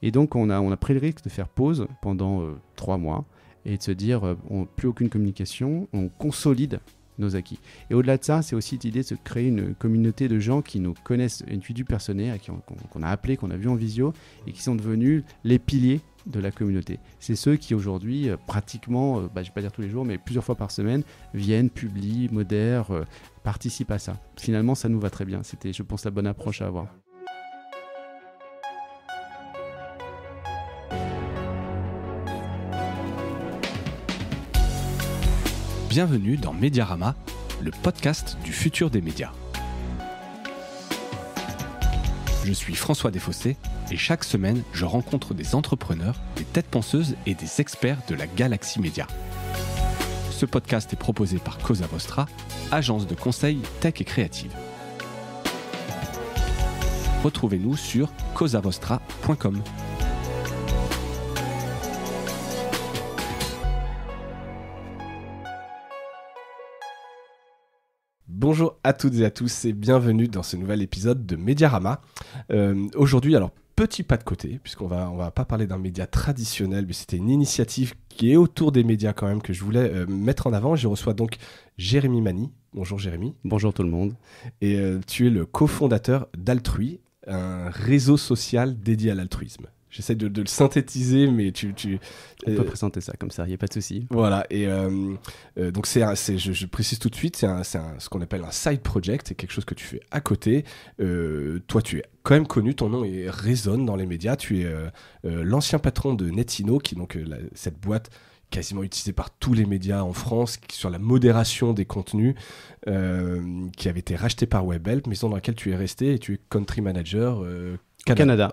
Et donc, on a pris le risque de faire pause pendant 3 mois et de se dire, plus aucune communication, on consolide nos acquis. Et au-delà de ça, c'est aussi l'idée de se créer une communauté de gens qui nous connaissent du personnel, qu'on a appelé, qu'on a vu en visio, et qui sont devenus les piliers de la communauté. C'est ceux qui aujourd'hui, pratiquement, je ne vais pas dire tous les jours, mais plusieurs fois par semaine, viennent, publient, modèrent, participent à ça. Finalement, ça nous va très bien. C'était, je pense, la bonne approche à avoir. Bienvenue dans Mediarama, le podcast du futur des médias. Je suis François Desfossés et chaque semaine, je rencontre des entrepreneurs, des têtes penseuses et des experts de la galaxie média. Ce podcast est proposé par Cosa Vostra, agence de conseil tech et créative. Retrouvez-nous sur cosavostra.com. Bonjour à toutes et à tous et bienvenue dans ce nouvel épisode de Mediarama. Aujourd'hui, alors petit pas de côté, puisqu'on va pas parler d'un média traditionnel, mais c'était une initiative qui est autour des médias quand même que je voulais mettre en avant. Je reçois donc Jérémy Mani. Bonjour Jérémy. Bonjour tout le monde. Et tu es le cofondateur d'Altrui, un réseau social dédié à l'altruisme. J'essaie de le synthétiser, mais on peut présenter ça comme ça, il n'y a pas de souci. Voilà, et donc je précise tout de suite, c'est ce qu'on appelle un side project, c'est quelque chose que tu fais à côté. Toi, tu es quand même connu, ton nom résonne dans les médias. Tu es l'ancien patron de Netino, qui est donc cette boîte quasiment utilisée par tous les médias en France, sur la modération des contenus, qui avait été rachetée par Webhelp, maison dans laquelle tu es resté, et tu es country manager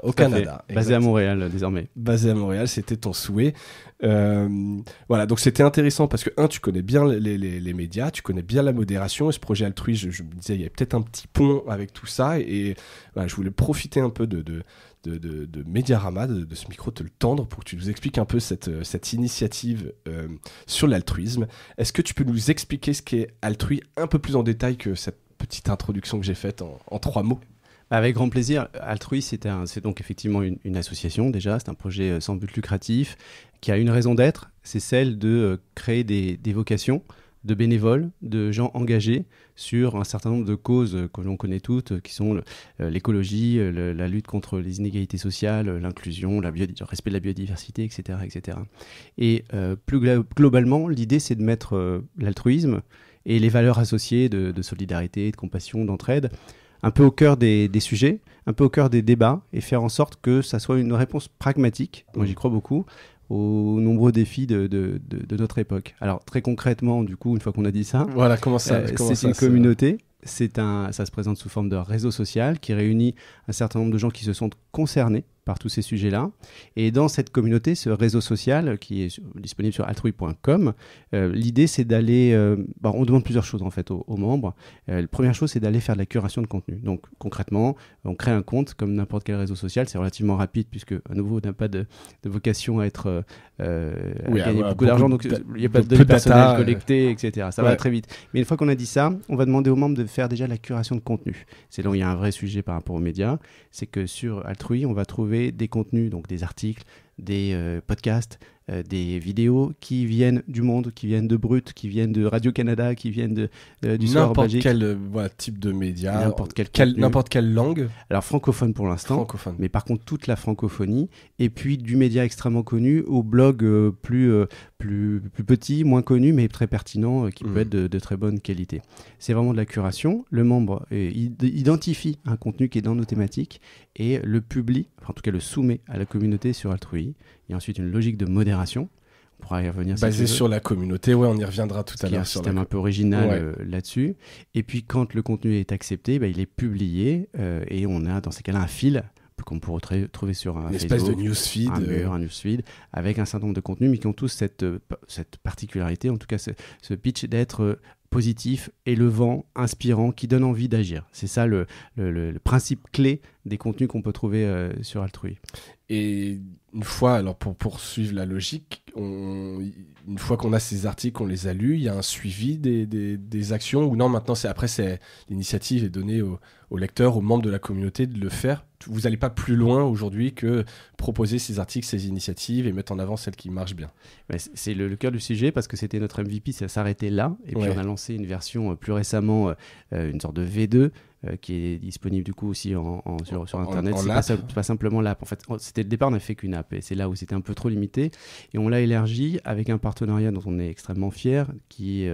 au Canada, basé à Montréal désormais. Basé à Montréal, c'était ton souhait. Voilà, donc c'était intéressant parce que, tu connais bien les médias, tu connais bien la modération, et ce projet Altrui, je me disais, il y a peut-être un petit pont avec tout ça, et voilà, je voulais profiter un peu de Mediarama, de ce micro, te le tendre pour que tu nous expliques un peu cette initiative sur l'altruisme. Est-ce que tu peux nous expliquer ce qu'est Altrui un peu plus en détail que cette petite introduction que j'ai faite en 3 mots ? Avec grand plaisir. Altrui, c'est donc effectivement une association déjà, c'est un projet sans but lucratif qui a une raison d'être, c'est celle de créer des vocations de bénévoles, de gens engagés sur un certain nombre de causes que l'on connaît toutes, qui sont l'écologie, la lutte contre les inégalités sociales, l'inclusion, le respect de la biodiversité, etc. etc. Et plus globalement, l'idée, c'est de mettre l'altruisme et les valeurs associées de solidarité, de compassion, d'entraide, un peu au cœur des sujets, un peu au cœur des débats, et faire en sorte que ça soit une réponse pragmatique, moi j'y crois beaucoup, aux nombreux défis de notre époque. Alors très concrètement, du coup, une fois qu'on a dit ça, voilà, c'est une communauté, ça se présente sous forme de réseau social qui réunit un certain nombre de gens qui se sentent concernés par tous ces sujets-là. Et dans cette communauté, ce réseau social qui est disponible sur altrui.com, l'idée c'est d'aller... on demande plusieurs choses en fait aux membres. La première chose, c'est d'aller faire de la curation de contenu. Donc concrètement, on crée un compte comme n'importe quel réseau social. C'est relativement rapide puisque à nouveau, on n'a pas de vocation à être gagner beaucoup d'argent. Donc il n'y a pas de données personnelles collectées, etc. Ça va très vite. Mais une fois qu'on a dit ça, on va demander aux membres de faire déjà la curation de contenu. C'est là où il y a un vrai sujet par rapport aux médias. C'est que sur Altrui, on va trouver des contenus, donc des articles, des podcasts, des vidéos qui viennent du monde, qui viennent de Brut, qui viennent de Radio-Canada, qui viennent du Soir Belgique. N'importe quel type de média, n'importe quelle langue. Alors francophone pour l'instant, mais par contre toute la francophonie, et puis du média extrêmement connu au blog plus petit, moins connu, mais très pertinent, qui peut être de très bonne qualité. C'est vraiment de la curation. Le membre identifie un contenu qui est dans nos thématiques et le publie, en tout cas le soumet à la communauté sur Altrui. Il y a ensuite une logique de modération. On pourra y revenir. Basée sur la communauté, on y reviendra tout à l'heure. Il y a un système un peu original là-dessus. Et puis quand le contenu est accepté, il est publié et on a dans ces cas-là un fil qu'on peut retrouver sur un espèce Facebook, de newsfeed, un newsfeed, avec un certain nombre de contenus, mais qui ont tous cette particularité, en tout cas ce pitch d'être positif, élevant, inspirant, qui donne envie d'agir. C'est ça le principe clé des contenus qu'on peut trouver sur Altrui. Et une fois, alors pour poursuivre la logique, une fois qu'on a ces articles, on les a lus, il y a un suivi des actions, ou non, maintenant l'initiative est donnée aux lecteurs, aux membres de la communauté de le faire. Vous n'allez pas plus loin aujourd'hui que proposer ces articles, ces initiatives et mettre en avant celles qui marchent bien. C'est le cœur du sujet parce que c'était notre MVP, ça s'arrêtait là. Et puis on a lancé une version plus récemment, une sorte de V2, qui est disponible du coup aussi sur Internet. C'est pas simplement l'app. En fait, c'était le départ, on n'a fait qu'une app et c'est là où c'était un peu trop limité. Et on l'a élargi avec un partenariat dont on est extrêmement fier, qui est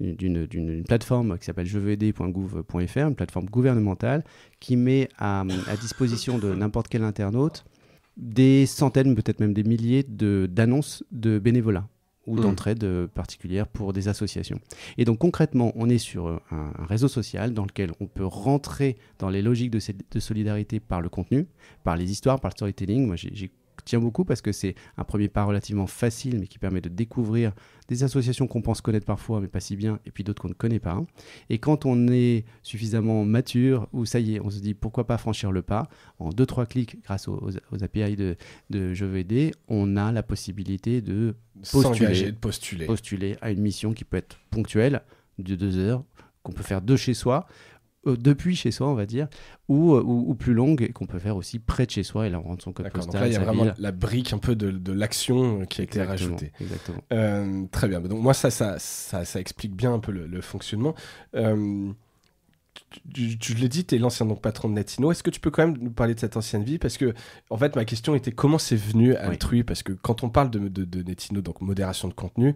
d'une plateforme qui s'appelle jeveuxaider.gouv.fr, une plateforme gouvernementale qui met à disposition de n'importe quel internaute des centaines, peut-être même des milliers d'annonces de bénévolat ou d'entraide particulière pour des associations. Et donc concrètement, on est sur un réseau social dans lequel on peut rentrer dans les logiques de solidarité par le contenu, par les histoires, par le storytelling. Moi, j'y tiens beaucoup parce que c'est un premier pas relativement facile, mais qui permet de découvrir des associations qu'on pense connaître parfois, mais pas si bien, et puis d'autres qu'on ne connaît pas. Et quand on est suffisamment mature, ou ça y est, on se dit pourquoi pas franchir le pas, en 2-3 clics, grâce aux API de Je veux aider, on a la possibilité de postuler à une mission qui peut être ponctuelle, de 2 heures, qu'on peut faire de chez soi, depuis chez soi, on va dire, ou plus longue, et qu'on peut faire aussi près de chez soi, et là on rentre son code postal. Donc là, il y a vraiment la brique un peu de l'action qui a été rajoutée. Exactement. Très bien. Donc moi, ça explique bien un peu le fonctionnement. Je l'ai dit, tu es l'ancien patron de Netino. Est-ce que tu peux quand même nous parler de cette ancienne vie? Parce que, en fait, ma question était comment c'est venu Altrui? Parce que quand on parle de Netino, donc modération de contenu,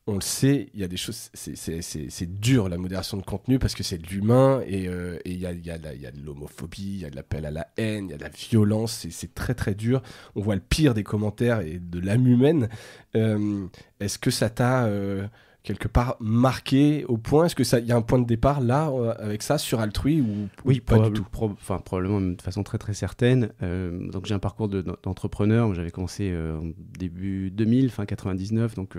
on le sait, il y a des choses, c'est dur la modération de contenu parce que c'est de l'humain et il y a de l'homophobie, il y a de l'appel à la haine, il y a de la violence, c'est très très dur. On voit le pire des commentaires et de l'âme humaine. Est-ce que ça t'a quelque part marqué au point? Est-ce qu'il y a un point de départ là avec ça sur Altrui ou pas du tout? Probablement de façon très très certaine. Donc j'ai un parcours d'entrepreneur. J'avais commencé début 2000, fin 99, donc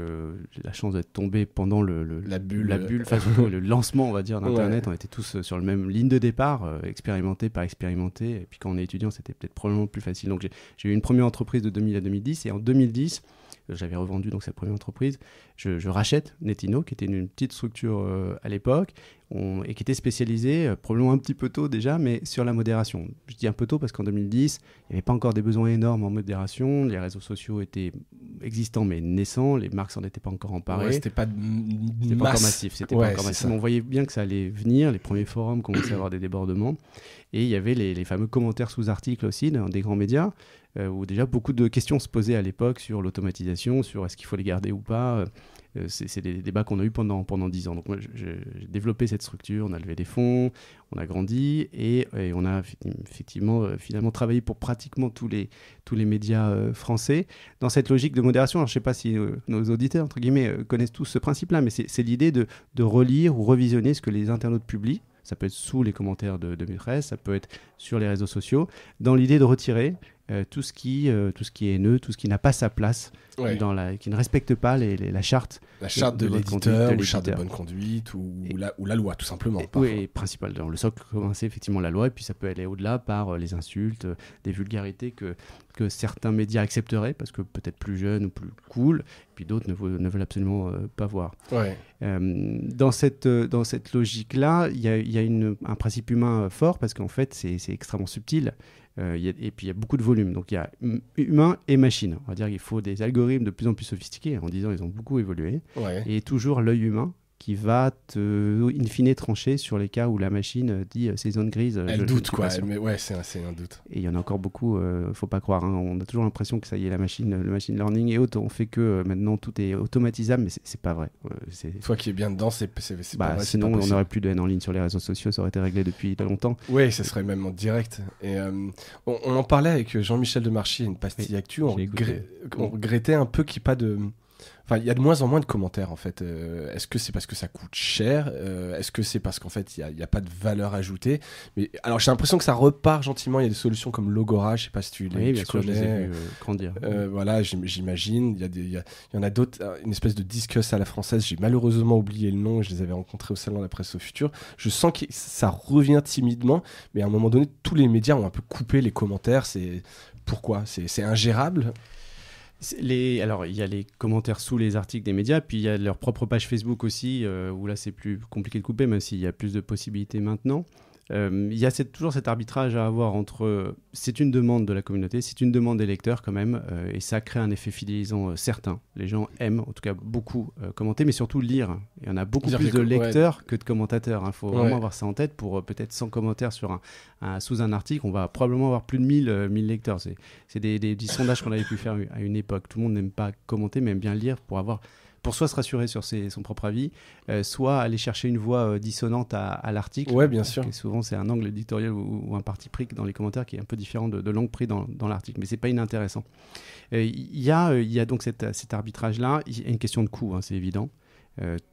j'ai la chance d'être tombé pendant la bulle, le lancement, on va dire, d'Internet. On était tous sur la même ligne de départ, expérimenté par expérimenté. Et puis quand on est étudiant, c'était peut-être probablement plus facile. Donc j'ai eu une première entreprise de 2000 à 2010, et en 2010, j'avais revendu donc cette première entreprise. Je rachète Netino, qui était une petite structure à l'époque, et qui était spécialisée, probablement un petit peu tôt déjà, mais sur la modération. Je dis un peu tôt parce qu'en 2010, il n'y avait pas encore des besoins énormes en modération. Les réseaux sociaux étaient existants mais naissants. Les marques s'en étaient pas encore emparées. C'était pas encore massif. C'était pas encore massif. On voyait bien que ça allait venir. Les premiers forums commençaient à avoir des débordements. Et il y avait les fameux commentaires sous articles aussi dans des grands médias, où déjà beaucoup de questions se posaient à l'époque sur l'automatisation, sur est-ce qu'il faut les garder ou pas. C'est des débats qu'on a eu pendant 10 ans. Donc moi, j'ai développé cette structure, on a levé des fonds, on a grandi et on a effectivement finalement travaillé pour pratiquement tous les médias français dans cette logique de modération. Alors, je ne sais pas si nos auditeurs, entre guillemets, connaissent tous ce principe-là, mais c'est l'idée de relire ou revisionner ce que les internautes publient. Ça peut être sous les commentaires de maîtresse, ça peut être sur les réseaux sociaux, dans l'idée de retirer tout ce qui est haineux, tout ce qui n'a pas sa place, qui ne respecte pas la charte. La charte de l'éditeur, ou la charte de bonne conduite, ou la loi, tout simplement. Oui, principal. Dans le socle commun, c'est effectivement la loi, et puis ça peut aller au-delà par les insultes, des vulgarités que certains médias accepteraient, parce que peut-être plus jeunes ou plus cool, et puis d'autres ne veulent absolument pas voir. Ouais. Dans cette logique-là, il y a un principe humain fort, parce qu'en fait, c'est extrêmement subtil. Et puis il y a beaucoup de volume, donc il y a humain et machine. On va dire qu'il faut des algorithmes de plus en plus sophistiqués, en disant ils ont beaucoup évolué, et toujours l'œil humain qui va in fine trancher sur les cas où la machine dit ces zones grises. Elle doute quoi, mais c'est un doute. Et il y en a encore beaucoup, faut pas croire. On a toujours l'impression que ça y est, le machine learning et autres, on fait que maintenant tout est automatisable, mais c'est pas vrai. Toi qui es bien dedans, c'est pas vrai. Sinon, on n'aurait plus de haine en ligne sur les réseaux sociaux, ça aurait été réglé depuis longtemps. Oui, ça serait même en direct. Et on en parlait avec Jean-Michel Demarchi, une pastille actu, on regrettait un peu qu'il n'y ait pas Enfin, il y a de moins en moins de commentaires en fait. Est-ce que c'est parce que ça coûte cher? Est-ce que c'est parce qu'en fait il y a pas de valeur ajoutée? Mais alors j'ai l'impression que ça repart gentiment. Il y a des solutions comme Logora, je sais pas si tu Oui, bien tu sûr, je les ai connais. vus grandir. Voilà, j'imagine. Il y en a d'autres. Une espèce de discuss à la française. J'ai malheureusement oublié le nom. Je les avais rencontrés au salon de la presse au futur. Je sens que ça revient timidement, mais à un moment donné, tous les médias ont un peu coupé les commentaires. Pourquoi? C'est ingérable? Alors, il y a les commentaires sous les articles des médias, puis il y a leur propre page Facebook aussi, où là c'est plus compliqué de couper, même s'il y a plus de possibilités maintenant. Il y a toujours cet arbitrage à avoir entre c'est une demande de la communauté, c'est une demande des lecteurs quand même, et ça crée un effet fidélisant certain. Les gens aiment, en tout cas beaucoup, commenter, mais surtout lire. Il y en a beaucoup plus de lecteurs que de commentateurs. Il faut vraiment avoir ça en tête. Pour peut-être 100 commentaires sous un article, on va probablement avoir plus de 1000 lecteurs. C'est des sondages qu'on avait pu faire à une époque. Tout le monde n'aime pas commenter, mais aime bien lire pour soit se rassurer sur son propre avis, soit aller chercher une voix dissonante à l'article. Ouais, bien sûr. Et souvent, c'est un angle éditorial ou un parti pris dans les commentaires qui est un peu différent de l'angle pris dans l'article. Mais c'est pas inintéressant. Il y a donc cet arbitrage-là. Il y a une question de coût, c'est évident.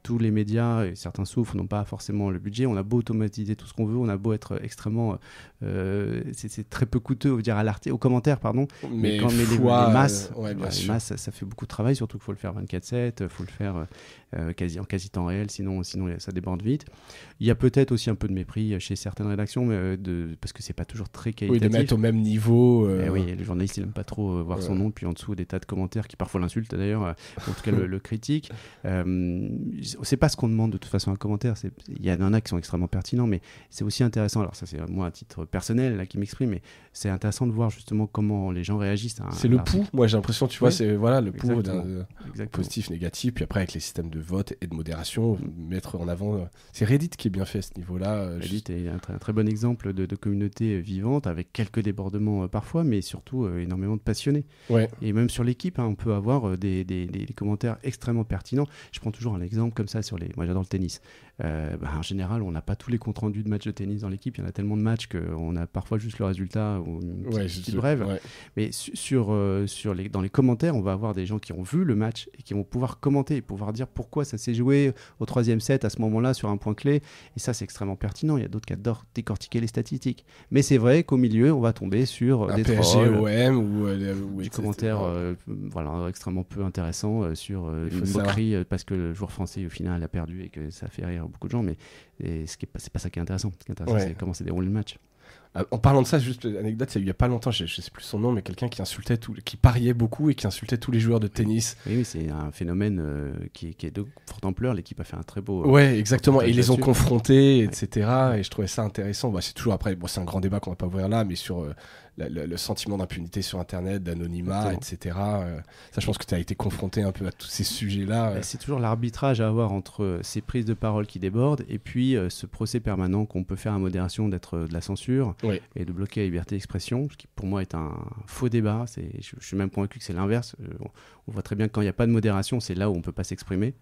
Tous les médias, et certains souffrent, n'ont pas forcément le budget. On a beau automatiser tout ce qu'on veut, on a beau être extrêmement... c'est très peu coûteux aux commentaires, pardon. Mais les masses, les masses ça fait beaucoup de travail, surtout qu'il faut le faire 24/7, il faut le faire en quasi temps réel, sinon ça déborde vite. Il y a peut-être aussi un peu de mépris chez certaines rédactions, parce que c'est pas toujours très qualitatif. Oui, de mettre au même niveau. Oui, le journaliste, il n'aime pas trop voir son nom, puis en dessous des tas de commentaires qui parfois l'insultent d'ailleurs, en tout cas le critiquent. C'est pas ce qu'on demande de toute façon un commentaire. Il y en a qui sont extrêmement pertinents, mais c'est aussi intéressant. Alors ça, c'est moi à titre personnel là, qui m'exprime, mais c'est intéressant de voir justement comment les gens réagissent. C'est le pouls. Moi, j'ai l'impression, tu vois, c'est le pouls positif, négatif. Puis après, avec les systèmes de vote et de modération, mettre en avant. C'est Reddit qui est bien fait à ce niveau-là. Reddit est un très bon exemple de communauté vivante, avec quelques débordements parfois, mais surtout énormément de passionnés. Ouais. Et même sur l'équipe, on peut avoir des commentaires extrêmement pertinents. Je prends toujours un exemple comme ça moi j'adore le tennis. En général, on n'a pas tous les comptes rendus de matchs de tennis dans l'équipe. Il y en a tellement de matchs qu'on a parfois juste le résultat ou une petite brève. Ouais. Mais dans les commentaires, on va avoir des gens qui ont vu le match et qui vont pouvoir commenter et pouvoir dire pourquoi ça s'est joué au 3e set à ce moment-là sur un point clé. Et ça, c'est extrêmement pertinent. Il y a d'autres qui adorent décortiquer les statistiques. Mais c'est vrai qu'au milieu, on va tomber sur des trolls, ou des commentaires extrêmement peu intéressants sur une moquerie parce que le joueur français au final a perdu et que ça fait rire beaucoup de gens, mais c'est pas ça qui est intéressant. Ce qui est intéressant, c'est comment s'est déroulé le match. En parlant de ça, juste une anecdote, il y a pas longtemps, je sais plus son nom, mais quelqu'un qui pariait beaucoup et qui insultait tous les joueurs de tennis. Oui, c'est un phénomène qui est de forte ampleur. L'équipe a fait un très beau. Ouais, exactement. Et ils les ont confrontés, etc. Et je trouvais ça intéressant. C'est toujours après, c'est un grand débat qu'on va pas ouvrir là, mais sur le sentiment d'impunité sur Internet, d'anonymat, etc. Ça, je pense que tu as été confronté un peu à tous ces sujets-là. C'est toujours l'arbitrage à avoir entre ces prises de parole qui débordent et puis ce procès permanent qu'on peut faire à modération d'être de la censure et de bloquer la liberté d'expression, ce qui pour moi est un faux débat. Je suis même convaincu que c'est l'inverse. On voit très bien que quand il n'y a pas de modération, c'est là où on ne peut pas s'exprimer.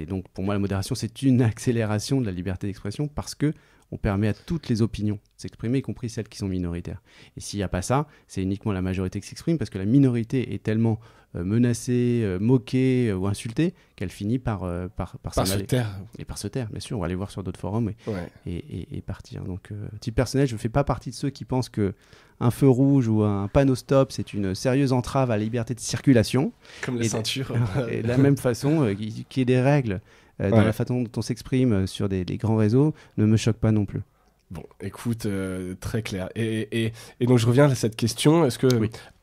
Donc pour moi, la modération, c'est une accélération de la liberté d'expression parce que on permet à toutes les opinions de s'exprimer, y compris celles qui sont minoritaires. Et s'il n'y a pas ça, c'est uniquement la majorité qui s'exprime, parce que la minorité est tellement menacée, moquée ou insultée, qu'elle finit par se taire. Et par se taire, bien sûr. On va aller voir sur d'autres forums et partir. Donc, type personnel, je ne fais pas partie de ceux qui pensent qu'un feu rouge ou un panneau stop, c'est une sérieuse entrave à la liberté de circulation. Comme les ceintures. Et de la même façon, qu'il y ait des règles dans la façon dont on s'exprime sur des grands réseaux ne me choque pas non plus. Bon, écoute, très clair. Et donc je reviens à cette question. Est-ce que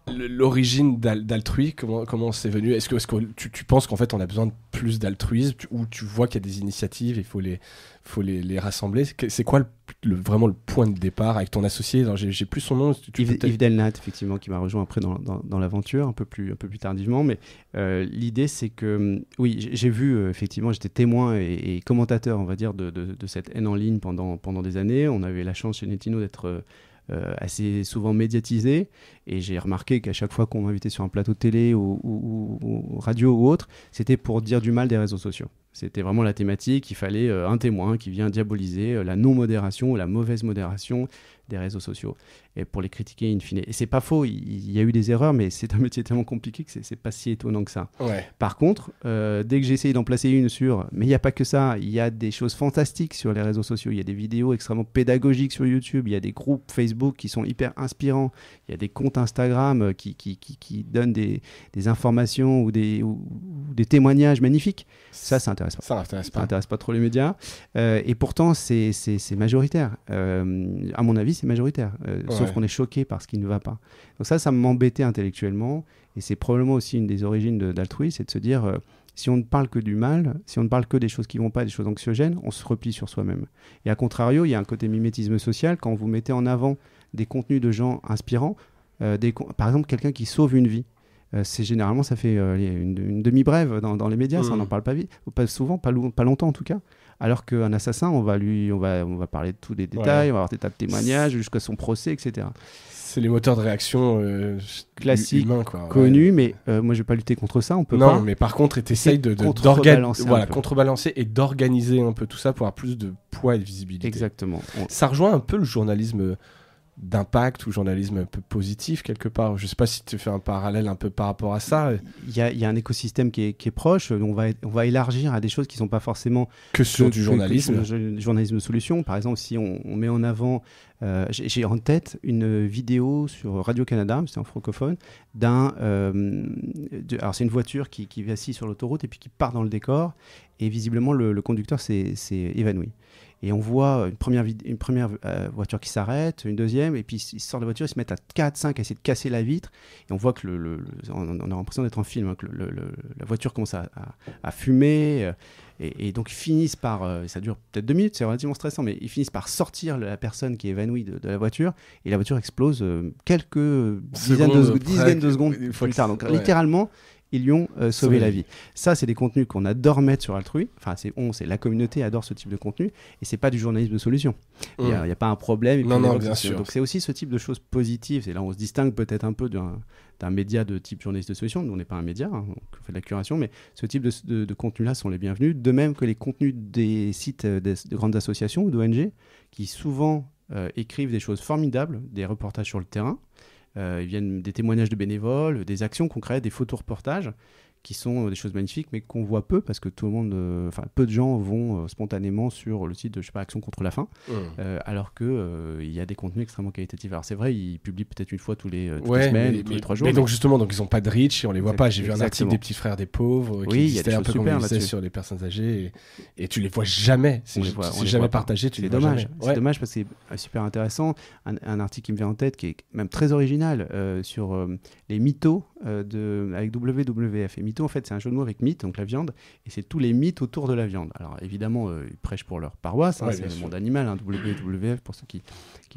l'origine d'Altrui, comment c'est venu? Est-ce que tu penses qu'en fait on a besoin de plus d'altruisme, ou tu vois qu'il y a des initiatives, il faut les rassembler? C'est quoi vraiment le point de départ avec ton associé? Alors, j'ai plus son nom. Yves Delnat, effectivement, qui m'a rejoint après dans l'aventure, un peu plus tardivement. Mais l'idée, c'est que, oui, j'ai vu, effectivement, j'étais témoin et commentateur, on va dire, de cette haine en ligne pendant des années. On avait la chance chez Netino d'être assez souvent médiatisé, et j'ai remarqué qu'à chaque fois qu'on m'invitait sur un plateau de télé ou radio ou autre, c'était pour dire du mal des réseaux sociaux. C'était vraiment la thématique. Il fallait un témoin qui vient diaboliser la non-modération ou la mauvaise modération des réseaux sociaux. et pour les critiquer in fine. Et c'est pas faux, il y a eu des erreurs, mais c'est un métier tellement compliqué que c'est pas si étonnant que ça. Ouais. Par contre, dès que j'ai essayé d'en placer une sur... Mais il n'y a pas que ça, il y a des choses fantastiques sur les réseaux sociaux, il y a des vidéos extrêmement pédagogiques sur YouTube, il y a des groupes Facebook qui sont hyper inspirants, il y a des comptes Instagram qui donnent des informations ou des témoignages magnifiques. Ça intéresse pas. Ça intéresse pas. Ça intéresse pas trop les médias. Et pourtant, c'est majoritaire. À mon avis, c'est majoritaire. Sauf qu'on est choqué par ce qui ne va pas. Donc ça m'embêtait intellectuellement. Et c'est probablement aussi une des origines d'Altrui, c'est de se dire, si on ne parle que du mal, si on ne parle que des choses qui ne vont pas, des choses anxiogènes, on se replie sur soi-même. Et à contrario, il y a un côté mimétisme social. Quand vous mettez en avant des contenus de gens inspirants, par exemple, quelqu'un qui sauve une vie, généralement, ça fait une demi-brève dans les médias, ça, on n'en parle pas vite, pas souvent, pas longtemps en tout cas. Alors qu'un assassin, on va parler de tous les détails, on va avoir des tas de témoignages jusqu'à son procès, etc. C'est les moteurs de réaction classiques, humains, quoi. Connus, mais moi je vais pas lutter contre ça, on peut pas. Non, mais par contre, t'essayes de contrebalancer et d'organiser un peu tout ça pour avoir plus de poids et de visibilité. Exactement. Ça rejoint un peu le journalisme d'impact ou journalisme un peu positif quelque part. Je sais pas si tu fais un parallèle un peu par rapport à ça. Il y a un écosystème qui est proche. On va élargir à des choses qui sont pas forcément que sur du journalisme. Du journalisme de solution. Par exemple, si on met en avant, j'ai en tête une vidéo sur Radio-Canada, c'est en francophone, alors c'est une voiture qui est assise sur l'autoroute et puis qui part dans le décor et visiblement le conducteur s'est évanoui. Et on voit une première voiture qui s'arrête, une deuxième, et puis ils sortent de la voiture, ils se mettent à 4, 5 à essayer de casser la vitre. Et on voit que on a l'impression d'être en film, hein, que la voiture commence à fumer. Et donc ils finissent par, ça dure peut-être 2 minutes, c'est relativement stressant, mais ils finissent par sortir la personne qui est évanouie de la voiture, et la voiture explose quelques dizaines de secondes plus tard. Donc littéralement, ils lui ont sauvé la vie. Ça, c'est des contenus qu'on adore mettre sur Altrui. Enfin, c'est la communauté adore ce type de contenu, et c'est pas du journalisme de solution. Il y a pas un problème. Non, bien sûr. Donc c'est aussi ce type de choses positives. Et là, on se distingue peut-être un peu d'un média de type journaliste de solution. Nous, on n'est pas un média, hein, on fait de la curation, mais ce type de contenus-là sont les bienvenus. De même que les contenus des sites de grandes associations ou d'ONG, qui souvent écrivent des choses formidables, des reportages sur le terrain. Ils viennent des témoignages de bénévoles, des actions concrètes, des photos-reportages qui sont des choses magnifiques, mais qu'on voit peu parce que tout le monde, peu de gens vont spontanément sur le site de, Action contre la faim, alors que il y a des contenus extrêmement qualitatifs. Alors c'est vrai, ils publient peut-être une fois toutes les semaines, tous les 3 jours. Mais donc justement, ils n'ont pas de reach et on les voit pas. J'ai vu un article des Petits Frères des Pauvres qui existait un peu comme il sur les personnes âgées et tu les vois jamais. C'est jamais partagé. C'est dommage. C'est dommage parce que c'est super intéressant. Un article qui me vient en tête qui est même très original sur les mythos avec WWF. Et mytho, en fait, c'est un jeu de mots avec mythe, donc la viande, et c'est tous les mythes autour de la viande. Alors évidemment, ils prêchent pour leur paroisse, c'est le monde animal, hein, WWF pour ceux qui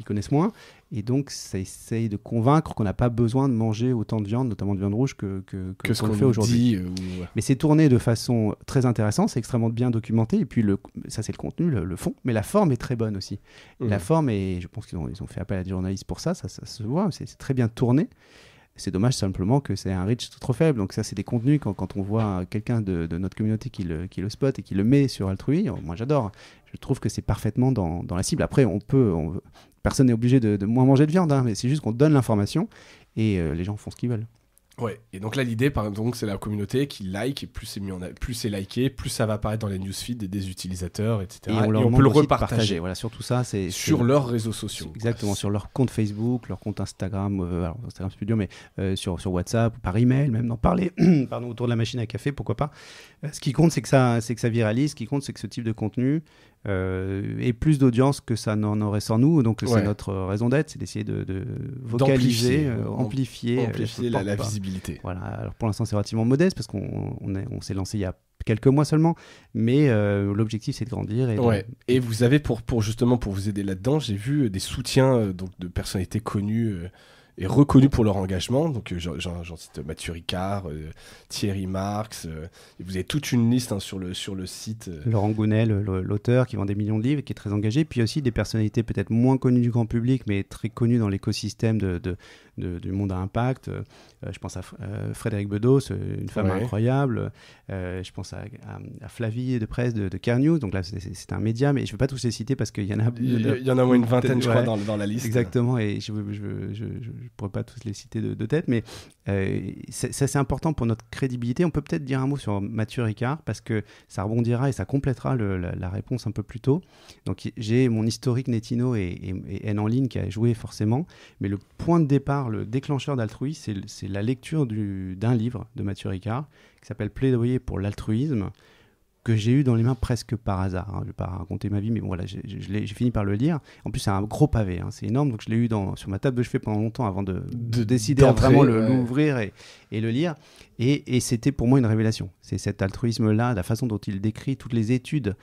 connaissent moins. Et donc, ça essaye de convaincre qu'on n'a pas besoin de manger autant de viande, notamment de viande rouge, que ce qu'on fait aujourd'hui. Mais c'est tourné de façon très intéressante, c'est extrêmement bien documenté. Et puis, ça, c'est le contenu, le fond. Mais la forme est très bonne aussi. La forme, et je pense qu'ils ont fait appel à des journalistes pour ça, ça se voit, c'est très bien tourné. C'est dommage simplement que c'est un reach trop faible. Donc ça, c'est des contenus, quand on voit quelqu'un de notre communauté qui le spot et qui le met sur Altrui, moi j'adore. Je trouve que c'est parfaitement dans la cible. Après, personne n'est obligé de moins manger de viande, hein, mais c'est juste qu'on donne l'information et les gens font ce qu'ils veulent. Ouais, et donc là l'idée c'est la communauté qui like, et plus c'est liké, plus ça va apparaître dans les newsfeeds des utilisateurs, etc. Et on peut le repartager. Voilà, surtout ça, sur leurs réseaux sociaux. Exactement, sur leur compte Facebook, leur compte Instagram, alors Instagram c'est plus dur, mais sur WhatsApp, par email, même d'en parler autour de la machine à café, pourquoi pas. Ce qui compte, c'est que ça viralise, ce qui compte, c'est que ce type de contenu ait plus d'audience que ça n'en aurait sans nous, donc c'est notre raison d'être, c'est d'essayer de vocaliser, amplifier la visibilité. Voilà, alors pour l'instant c'est relativement modeste parce qu'on s'est lancé il y a quelques mois seulement, mais l'objectif c'est de grandir. Et vous avez pour justement pour vous aider là-dedans, j'ai vu des soutiens donc de personnalités connues et reconnus pour leur engagement. Donc j'en cite Mathieu Ricard, Thierry Marx. Vous avez toute une liste sur le site. Laurent Gounel, l'auteur qui vend des millions de livres, qui est très engagé. Puis aussi des personnalités peut-être moins connues du grand public, mais très connues dans l'écosystème du monde à impact. Je pense à Frédéric Bedos, une femme incroyable. Je pense à Flavie de Presse de CareNews. Donc là, c'est un média, mais je ne vais pas tous les citer parce qu'il y en a... Il y en a au moins une vingtaine, je crois, dans la liste. Exactement, et je ne pourrais pas tous les citer de tête, mais c'est important pour notre crédibilité. On peut peut-être dire un mot sur Mathieu Ricard, parce que ça rebondira et ça complétera la réponse un peu plus tôt. Donc j'ai mon historique Netino et N en ligne qui a joué forcément, mais le point de départ, le déclencheur d'altruisme, c'est la lecture d'un livre de Mathieu Ricard qui s'appelle Plaidoyer pour l'altruisme, que j'ai eu dans les mains presque par hasard. Je ne vais pas raconter ma vie, mais bon, voilà, j'ai fini par le lire. En plus, c'est un gros pavé, c'est énorme, donc je l'ai eu sur ma table de chevet pendant longtemps avant de décider à vraiment l'ouvrir et le lire. Et c'était pour moi une révélation. C'est cet altruisme-là, la façon dont il décrit toutes les études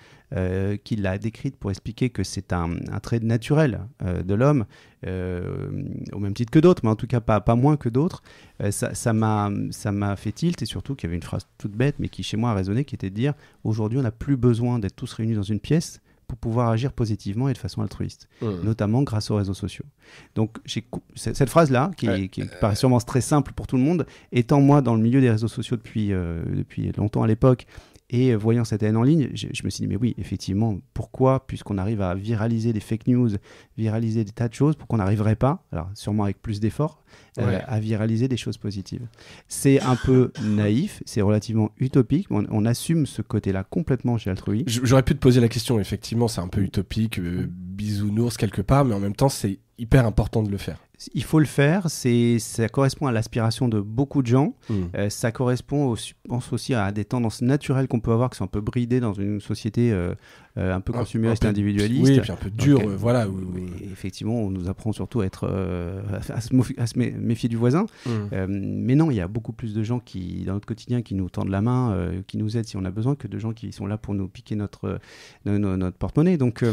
qu'il a décrites pour expliquer que c'est un trait naturel de l'homme, au même titre que d'autres, mais en tout cas pas moins que d'autres. Ça m'a fait tilt, et surtout qu'il y avait une phrase toute bête, mais qui chez moi a résonné, qui était de dire « Aujourd'hui, on n'a plus besoin d'être tous réunis dans une pièce pour pouvoir agir positivement et de façon altruiste, notamment grâce aux réseaux sociaux. » Donc, cette phrase-là, qui paraît sûrement très simple pour tout le monde, étant moi dans le milieu des réseaux sociaux depuis longtemps à l'époque, et voyant cette haine en ligne, je me suis dit, mais oui, effectivement, pourquoi, puisqu'on arrive à viraliser des fake news, viraliser des tas de choses, pourquoi on n'arriverait pas, alors sûrement avec plus d'efforts, à viraliser des choses positives. C'est un peu naïf, c'est relativement utopique, mais on assume ce côté-là complètement chez Altrui. J'aurais pu te poser la question, effectivement, c'est un peu utopique, bisounours quelque part, mais en même temps, c'est hyper important de le faire. Il faut le faire, ça correspond à l'aspiration de beaucoup de gens, ça correspond je pense aussi à des tendances naturelles qu'on peut avoir, qui sont un peu bridées dans une société un peu consumériste, individualiste. Oui, et puis un peu dur, voilà. Effectivement, on nous apprend surtout à se méfier du voisin, mais non, il y a beaucoup plus de gens dans notre quotidien qui nous tendent la main, qui nous aident si on a besoin, que de gens qui sont là pour nous piquer notre porte-monnaie. Donc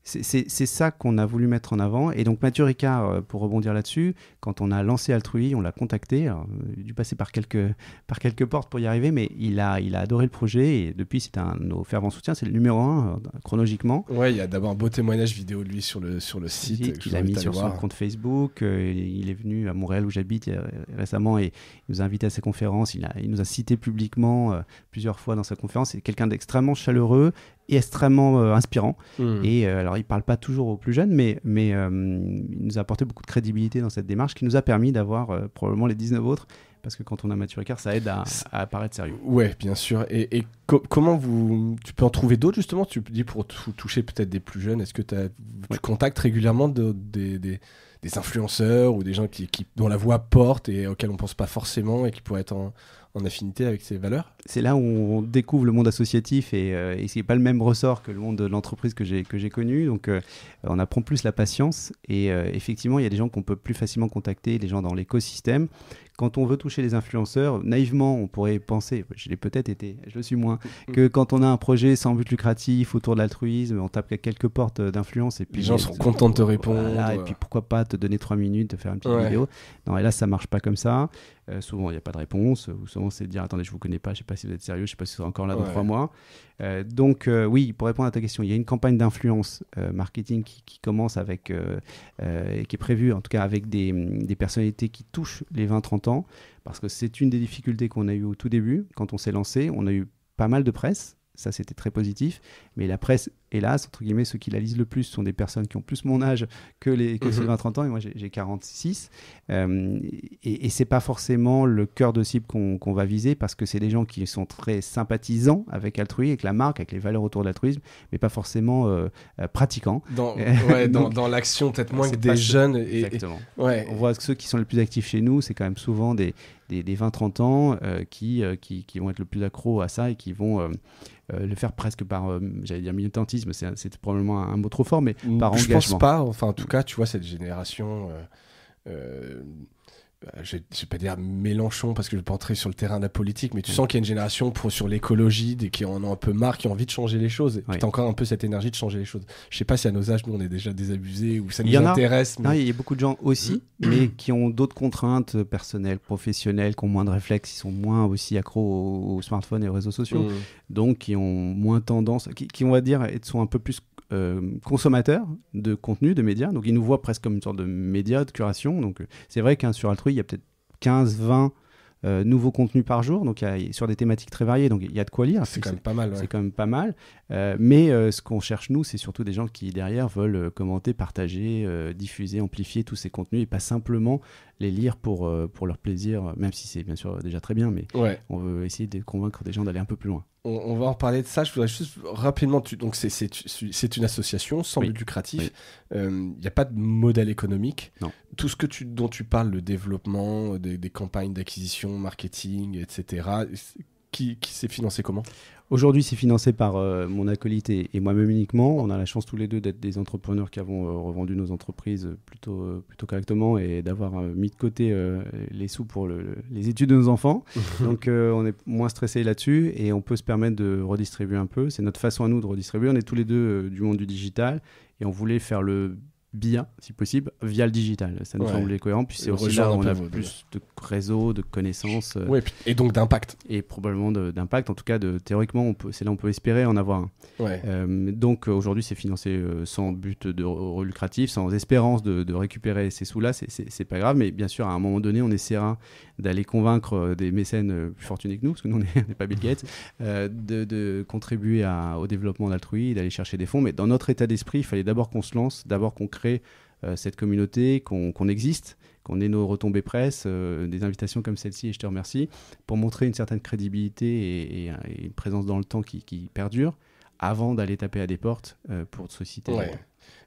c'est ça qu'on a voulu mettre en avant. Et donc Mathieu Ricard, pour rebondir là-dessus, quand on a lancé Altrui, on l'a contacté. Alors, il a dû passer par quelques portes pour y arriver, mais il a adoré le projet, et depuis c'est un de nos fervents soutiens. C'est le numéro 1 chronologiquement. Ouais, il y a d'abord un beau témoignage vidéo de lui sur le site qu'il a mis sur son compte Facebook. Il est venu à Montréal où j'habite récemment, et il nous a invités à ses conférences. Il nous a cité publiquement plusieurs fois dans sa conférence. C'est quelqu'un d'extrêmement chaleureux et extrêmement inspirant. Et alors il parle pas toujours aux plus jeunes, mais il nous a apporté beaucoup de crédibilité dans cette démarche, qui nous a permis d'avoir probablement les 19 autres, parce que quand on a Mathieu Ricard, ça aide à paraître sérieux. Ouais, bien sûr. Et comment tu peux en trouver d'autres, justement, tu dis, pour toucher peut-être des plus jeunes? Est-ce que tu contactes régulièrement des influenceurs ou des gens dont la voix porte et auxquels on pense pas forcément et qui pourraient être en affinité avec ces valeurs? C'est là où on découvre le monde associatif, et c'est pas le même ressort que le monde de l'entreprise que j'ai connu, donc on apprend plus la patience, et effectivement il y a des gens qu'on peut plus facilement contacter, des gens dans l'écosystème. Quand on veut toucher les influenceurs, naïvement, on pourrait penser, je l'ai peut-être été, je le suis moins, que quand on a un projet sans but lucratif autour de l'altruisme, on tape à quelques portes d'influence, et puis les gens seront contents de te répondre. Voilà, et puis pourquoi pas te donner 3 minutes, te faire une petite vidéo. Non, et là, ça marche pas comme ça. Souvent, il n'y a pas de réponse, ou souvent, c'est de dire, attendez, je vous connais pas, je sais pas si vous êtes sérieux, je sais pas si vous serez encore là dans 3 mois. Donc, oui, pour répondre à ta question, il y a une campagne d'influence marketing qui commence avec, qui est prévue, en tout cas, avec des personnalités qui touchent les 20-30 ans, parce que c'est une des difficultés qu'on a eues au tout début. Quand on s'est lancé, on a eu pas mal de presse, ça c'était très positif, mais la presse, hélas, entre guillemets, ceux qui la lisent le plus sont des personnes qui ont plus mon âge que ceux de 20-30 ans, et moi j'ai 46, et c'est pas forcément le cœur de cible qu'on va viser, parce que c'est des gens qui sont très sympathisants avec Altrui, avec la marque, avec les valeurs autour de l'altruisme, mais pas forcément pratiquants. Dans l'action, peut-être moins que des jeunes. Exactement. On voit que ceux qui sont les plus actifs chez nous, c'est quand même souvent des 20-30 ans qui vont être le plus accros à ça, et qui vont le faire presque par, j'allais dire militantisme, c'est probablement un mot trop fort, mais par engagement. Je pense pas, enfin en tout cas, tu vois, cette génération je vais pas dire Mélenchon parce que je vais pas entrer sur le terrain de la politique, mais tu sens qu'il y a une génération sur l'écologie, qui en ont un peu marre, qui ont envie de changer les choses. Et puis t'as encore un peu cette énergie de changer les choses. Je sais pas si à nos âges, nous, on est déjà désabusés ou ça nous intéresse. Mais... il y a beaucoup de gens aussi, mais qui ont d'autres contraintes personnelles, professionnelles, qui ont moins de réflexes, qui sont moins aussi accros aux smartphones et aux réseaux sociaux, donc qui ont moins tendance, qui on va dire, sont un peu plus consommateurs de contenu, de médias, donc ils nous voient presque comme une sorte de média de curation. Donc c'est vrai qu'un sur Altrui, il y a peut-être 15-20 nouveaux contenus par jour, donc sur des thématiques très variées, donc il y a de quoi lire. C'est quand même pas mal. C'est quand même pas mal. Mais ce qu'on cherche, nous, c'est surtout des gens qui, derrière, veulent commenter, partager, diffuser, amplifier tous ces contenus et pas simplement les lire pour leur plaisir, même si c'est bien sûr déjà très bien, mais on veut essayer de convaincre des gens d'aller un peu plus loin. On va en reparler de ça. Je voudrais juste rapidement... Donc c'est une association sans but lucratif. Il n'y a pas de modèle économique. Non. Tout ce dont tu parles, le développement, des campagnes d'acquisition, marketing, etc., qui s'est financé comment ? Aujourd'hui, c'est financé par mon acolyte et moi-même uniquement. On a la chance tous les deux d'être des entrepreneurs qui avons revendu nos entreprises plutôt correctement et d'avoir mis de côté les sous pour les études de nos enfants. Donc, on est moins stressé là-dessus et on peut se permettre de redistribuer un peu. C'est notre façon à nous de redistribuer. On est tous les deux du monde du digital et on voulait faire le bien, si possible, via le digital. Ça nous semblait cohérent. Puis c'est aussi là où on a plus de réseaux, de connaissances. Et donc d'impact. Et probablement d'impact. En tout cas, théoriquement, c'est là où on peut espérer en avoir un. Donc aujourd'hui, c'est financé sans but lucratif, sans espérance de récupérer ces sous-là. C'est pas grave. Mais bien sûr, à un moment donné, on essaiera d'aller convaincre des mécènes plus fortunés que nous, parce que nous, on n'est pas Bill Gates, de contribuer au développement d'Altrui, d'aller chercher des fonds. Mais dans notre état d'esprit, il fallait d'abord qu'on se lance, d'abord qu'on crée cette communauté, qu'on existe, qu'on ait nos retombées presse, des invitations comme celle-ci, et je te remercie, pour montrer une certaine crédibilité et une présence dans le temps qui perdure, avant d'aller taper à des portes pour solliciter.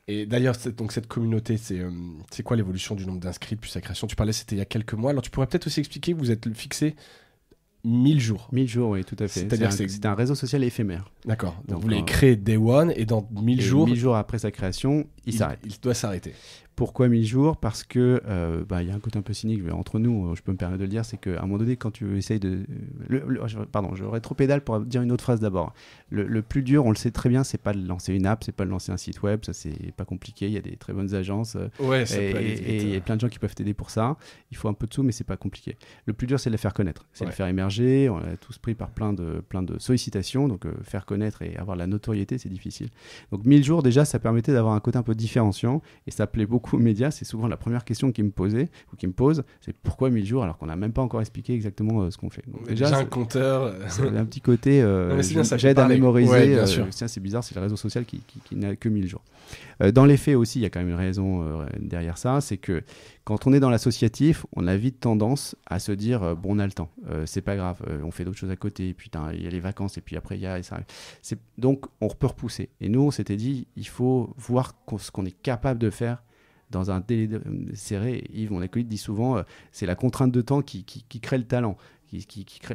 Et d'ailleurs, cette communauté, c'est quoi l'évolution du nombre d'inscrits depuis sa création ? Tu parlais, c'était il y a quelques mois. Alors tu pourrais peut-être aussi expliquer, vous êtes fixé 1000 jours. 1000 jours, oui, tout à fait. C'est-à-dire c'est un réseau social éphémère. D'accord. Donc vous l'avez créé Day One et dans 1000 jours... 1000 jours après sa création, il s'arrête. Il doit s'arrêter. Pourquoi 1000 jours ? Parce que y a un côté un peu cynique entre nous, je peux me permettre de le dire, c'est qu'à un moment donné, quand tu essayes de... Pardon, je rétropédale pour dire une autre phrase d'abord. Le plus dur, on le sait très bien, c'est pas de lancer une app, c'est pas de lancer un site web, ça c'est pas compliqué, il y a des très bonnes agences et il y a plein de gens qui peuvent t'aider pour ça. Il faut un peu de sous, mais c'est pas compliqué. Le plus dur, c'est de les faire connaître, c'est de les faire émerger. On est tous pris par plein de sollicitations, donc faire connaître et avoir la notoriété, c'est difficile. Donc 1000 jours, déjà, ça permettait d'avoir un côté un peu différenciant et ça plaît beaucoup aux médias. C'est souvent la première question qu'ils me posent, c'est pourquoi 1000 jours alors qu'on n'a même pas encore expliqué exactement ce qu'on fait. Donc, déjà un compteur. C'est un petit côté, j'aide à mémoriser. Tiens, c'est bizarre, c'est le réseau social qui n'a que 1000 jours. Dans les faits aussi, il y a quand même une raison derrière ça, c'est que quand on est dans l'associatif, on a vite tendance à se dire bon, on a le temps, c'est pas grave, on fait d'autres choses à côté, et puis il y a les vacances, et puis après il y a ça. Donc on peut repousser. Et nous, on s'était dit, il faut voir ce qu'on est capable de faire dans un délai serré. Yves, mon acolyte, dit souvent, c'est la contrainte de temps qui crée le talent.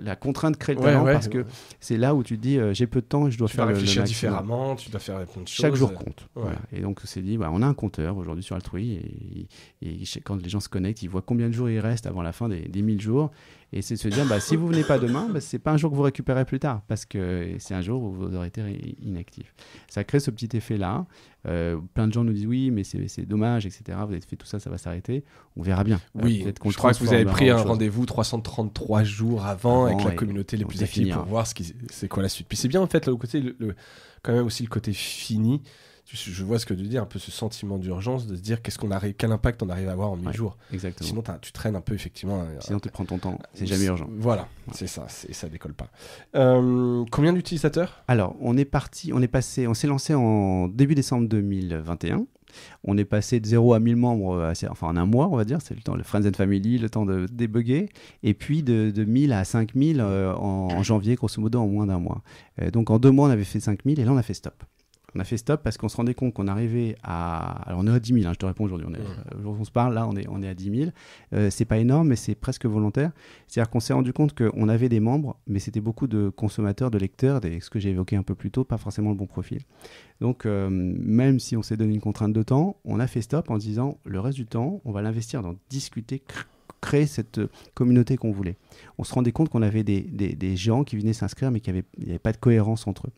La contrainte crée le talent parce que c'est là où tu te dis j'ai peu de temps et je dois faire réfléchir différemment, tu dois faire plein de choses. Chaque jour compte. Voilà. Et donc on s'est dit on a un compteur aujourd'hui sur Altrui et quand les gens se connectent, ils voient combien de jours il reste avant la fin des 1000 jours. Et c'est de se dire si vous venez pas demain, c'est pas un jour que vous récupérez plus tard parce que c'est un jour où vous aurez été inactif. Ça crée ce petit effet là. Plein de gens nous disent oui, mais c'est dommage, etc. Vous avez fait tout ça, ça va s'arrêter. On verra bien. Oui, je crois que vous avez pris un rendez-vous 333 jours avant avec la communauté les plus actives pour voir c'est quoi la suite. Puis c'est bien en fait, le côté, quand même aussi le côté fini. Je vois ce que tu veux dire, un peu ce sentiment d'urgence de se dire quel impact on arrive à avoir en 1000 jours. Exactement. Sinon tu traînes un peu effectivement. Sinon tu prends ton temps, c'est jamais urgent. Voilà, c'est ça, ça décolle pas. Combien d'utilisateurs ? Alors on s'est lancé en début décembre 2021. On est passé de 0 à 1000 membres en un mois, on va dire. C'est le temps, le Friends and Family, le temps de débugger. Et puis de 1000 à 5000 en janvier, grosso modo, en moins d'un mois. Donc en 2 mois, on avait fait 5000 et là, on a fait stop. On a fait stop parce qu'on se rendait compte qu'on arrivait à... Alors on est à 10 000, je te réponds aujourd'hui. Aujourd'hui on se parle, là on est à 10 000. C'est pas énorme, mais c'est presque volontaire. C'est-à-dire qu'on s'est rendu compte qu'on avait des membres, mais c'était beaucoup de consommateurs, de lecteurs, ce que j'ai évoqué un peu plus tôt, pas forcément le bon profil. Donc même si on s'est donné une contrainte de temps, on a fait stop en disant le reste du temps, on va l'investir dans discuter créer cette communauté qu'on voulait. On se rendait compte qu'on avait des gens qui venaient s'inscrire, mais qu'il n'y avait pas de cohérence entre eux.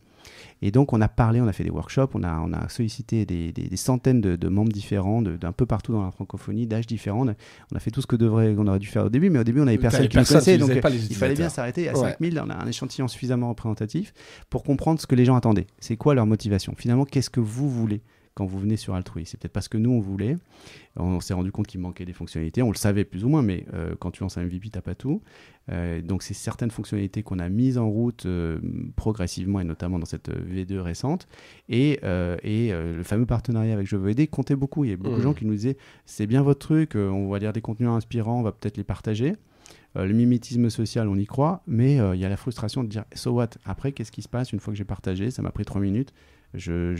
Et donc, on a parlé, on a fait des workshops, on a sollicité des centaines de membres différents, d'un peu partout dans la francophonie, d'âges différents. On a fait tout ce qu'on aurait dû faire au début, mais au début, on n'avait personne qui nous connaissait. Donc, il fallait bien s'arrêter. À 5000, on a un échantillon suffisamment représentatif pour comprendre ce que les gens attendaient. C'est quoi leur motivation ? Finalement, qu'est-ce que vous voulez quand vous venez sur Altrui ? C'est peut-être pas ce que nous, on voulait. On s'est rendu compte qu'il manquait des fonctionnalités. On le savait plus ou moins, mais quand tu lances un MVP, tu n'as pas tout. Donc, c'est certaines fonctionnalités qu'on a mises en route progressivement, et notamment dans cette V2 récente. Et le fameux partenariat avec Je veux aider comptait beaucoup. Il y a beaucoup de gens qui nous disaient « c'est bien votre truc, on va lire des contenus inspirants, on va peut-être les partager ». Le mimétisme social, on y croit, mais il y a la frustration de dire « so what ?» Après, qu'est-ce qui se passe une fois que j'ai partagé ? Ça m'a pris 3 minutes. Je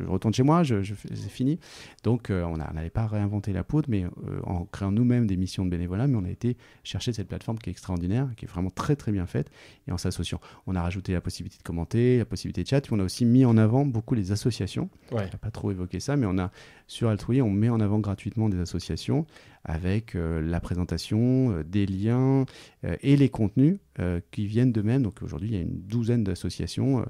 retourne chez moi, c'est fini. Donc, on n'allait pas réinventer la poudre, mais en créant nous-mêmes des missions de bénévolat, mais on a été chercher cette plateforme qui est extraordinaire, qui est vraiment très très bien faite, et en s'associant. On a rajouté la possibilité de commenter, la possibilité de chat, puis on a aussi mis en avant beaucoup les associations. On n'a pas trop évoqué ça, mais sur Altrui, on met en avant gratuitement des associations avec la présentation, des liens et les contenus qui viennent d'eux-mêmes. Donc aujourd'hui, il y a une douzaine d'associations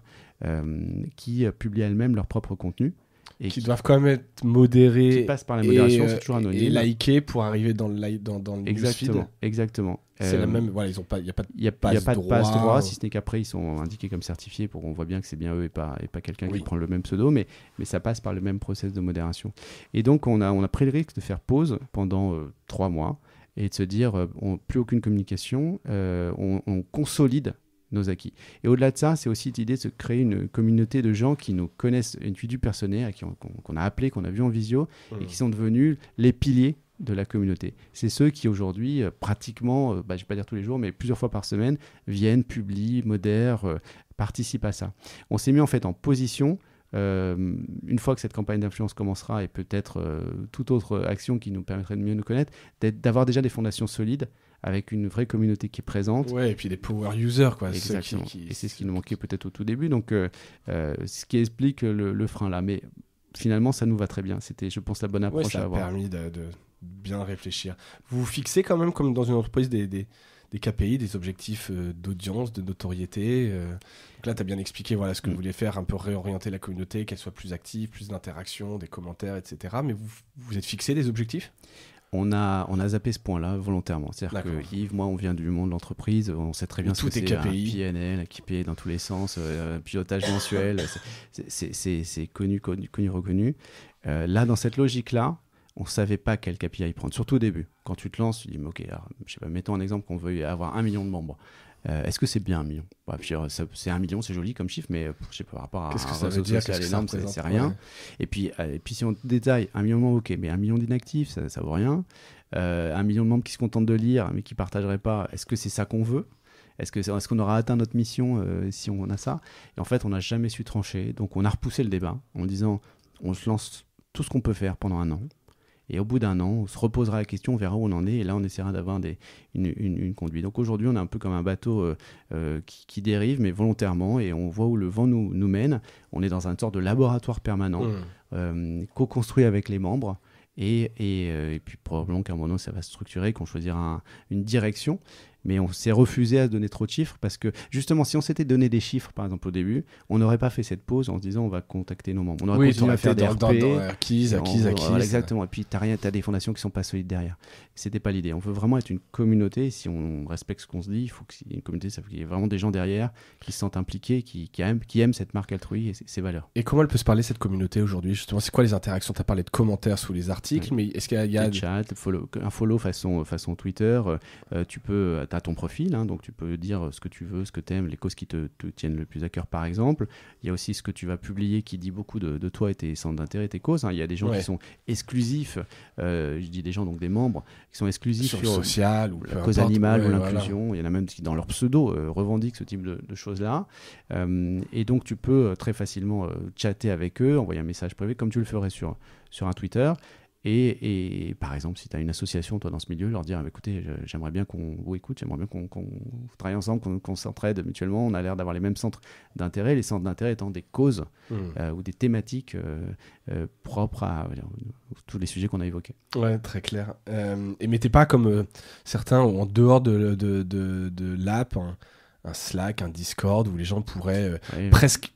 qui publient elles-mêmes leur propre contenu. Et qui doivent quand même être modérés. Qui passent par la modération, c'est toujours anonyme. Et likés pour arriver dans le Exactement, exactement. C'est la même, voilà, il n'y a pas de passe droit, si ce n'est qu'après ils sont indiqués comme certifiés pour qu'on voit bien que c'est bien eux et pas quelqu'un qui prend le même pseudo, mais ça passe par le même process de modération. Et donc on a pris le risque de faire pause pendant 3 mois et de se dire plus aucune communication, on consolide nos acquis. Et au-delà de ça, c'est aussi l'idée de se créer une communauté de gens qui nous connaissent individu personnel, qu'on a appelé, qu'on a vu en visio, et qui sont devenus les piliers de la communauté. C'est ceux qui aujourd'hui, pratiquement, je ne vais pas dire tous les jours, mais plusieurs fois par semaine, viennent, publient, modèrent, participent à ça. On s'est mis en fait en position, une fois que cette campagne d'influence commencera, et peut-être toute autre action qui nous permettrait de mieux nous connaître, d'avoir déjà des fondations solides, avec une vraie communauté qui est présente. Ouais, et puis des power users, quoi. Exactement. Et c'est ce qui nous manquait peut-être au tout début. Donc, ce qui explique le frein là. Mais finalement, ça nous va très bien. C'était, je pense, la bonne approche à avoir. Ça a permis de bien réfléchir. Vous vous fixez quand même, comme dans une entreprise, des KPI, des objectifs d'audience, de notoriété. Donc là, tu as bien expliqué ce que vous vouliez faire, un peu réorienter la communauté, qu'elle soit plus active, plus d'interactions, des commentaires, etc. Mais vous êtes fixé des objectifs ? On a zappé ce point-là volontairement. C'est-à-dire que Yves, moi, on vient du monde de l'entreprise, on sait très bien ce que c'est un PNL, KPI dans tous les sens, pilotage mensuel, c'est connu, reconnu. Là, dans cette logique-là, on ne savait pas quel KPI prendre, surtout au début. Quand tu te lances, tu dis, mais ok, alors, je sais pas, mettons un exemple qu'on veut avoir 1 million de membres. Est-ce que c'est bien 1 million ? C'est 1 million, c'est joli comme chiffre, mais je sais pas, par rapport à qu'est-ce que ça veut dire, énorme, c'est rien. Et puis si on détaille 1 million de membres, ok, mais 1 million d'inactifs, ça vaut rien. 1 million de membres qui se contentent de lire, mais qui ne partageraient pas, est-ce que c'est ça qu'on veut ? Est-ce qu'on aura atteint notre mission si on a ça ? Et en fait, on n'a jamais su trancher. Donc, on a repoussé le débat en disant, on se lance tout ce qu'on peut faire pendant 1 an. Et au bout d'1 an, on se reposera la question, on verra où on en est, et là on essaiera d'avoir une conduite. Donc aujourd'hui, on est un peu comme un bateau qui dérive, mais volontairement, et on voit où le vent nous mène. On est dans une sorte de laboratoire permanent, co-construit avec les membres, et puis probablement qu'à un moment ça va se structurer, qu'on choisira une direction. Mais on s'est refusé à donner trop de chiffres parce que, justement, si on s'était donné des chiffres, par exemple, au début, on n'aurait pas fait cette pause en se disant on va contacter nos membres. On aurait continué à faire des RP. Acquise. Exactement. Et puis, tu as des fondations qui ne sont pas solides derrière. C'était pas l'idée. On veut vraiment être une communauté. Si on respecte ce qu'on se dit, il faut qu'il y ait une communauté, ça faut qu'il y ait vraiment des gens derrière qui se sentent impliqués, qui aiment cette marque Altrui et ses valeurs. Et comment elle peut se parler, cette communauté, aujourd'hui ? Justement, c'est quoi les interactions ? Tu as parlé de commentaires sous les articles, mais est-ce qu'il y a des chats, un follow façon Twitter. Tu as ton profil, donc tu peux dire ce que tu veux, ce que tu aimes, les causes qui te tiennent le plus à cœur, par exemple. Il y a aussi ce que tu vas publier qui dit beaucoup de toi et tes centres d'intérêt, tes causes. Il y a des gens qui sont exclusifs, je dis des gens, donc des membres, qui sont exclusifs sur le social ou la cause animale ou l'inclusion. Il y en a même qui, dans leur pseudo, revendiquent ce type de choses-là. Et donc, tu peux très facilement chatter avec eux, envoyer un message privé, comme tu le ferais sur un Twitter. Et par exemple, si tu as une association, toi, dans ce milieu, leur dire, écoutez, j'aimerais bien qu'on vous écoute, j'aimerais bien qu'on travaille ensemble, qu'on s'entraide mutuellement. On a l'air d'avoir les mêmes centres d'intérêt, les centres d'intérêt étant des causes ou des thématiques propres à tous les sujets qu'on a évoqués. Ouais, très clair. Et mettez pas comme certains en dehors de l'app, un Slack, un Discord, où les gens pourraient presque